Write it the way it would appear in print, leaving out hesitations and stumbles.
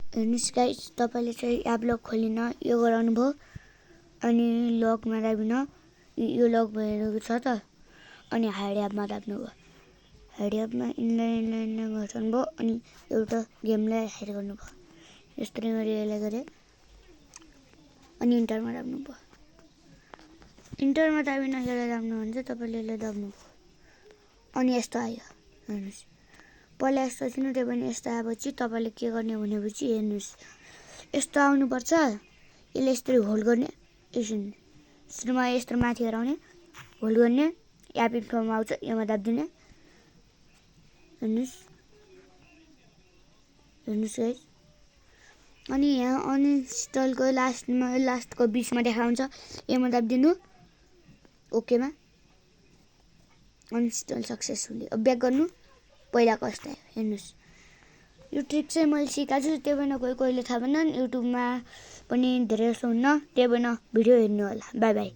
हेर्नुहोस् गाइस, तपाईँले चाहिँ एप लक खोलिन यो गराउनु भयो अनि लकमा दाबिन यो लक भइरहेको छ त अनि हाइड एपमा दाब्नुभयो। हाइड एपमा इनलाइन गर्नुभयो अनि एउटा गेमलाई हाइड गर्नुभयो। यस्तै गरी यसलाई गरे अनि इन्टरमा दाब्नुभयो। इन्टरमा दाबिन यसलाई दाब्नु भने तपाईँले यसलाई दाब्नुभयो अनि यस्तो आयो। हेर्नुहोस्, पहिला यस्तो थिएन, त्यो पनि यस्तो आएपछि तपाईँले के गर्ने भनेपछि हेर्नुहोस्, यस्तो आउनुपर्छ। यसले यस्तरी होल्ड गर्ने, यसमा यस्तो माथि हराउने, होल्ड गर्ने, एप इन्फोमा आउँछ, योमा दाबिदिने। हेर्नुहोस् गाइस, अनि यहाँ अनइन्स्टलको लास्टको बिचमा देखाउँछ, योमा दाबिदिनु, ओकेमा। Uninstall successfully. अब ब्याक गर्नु, पहिलाको जस्तो आयो। हेर्नुहोस्, यो ट्रिक चाहिँ मैले सिकाएको छु, त्यो भएन कोहीले थाहा भएन। युट्युबमा पनि धेरै जस्तो हुन्न, त्यो भएन भिडियो हेर्नु होला। By by.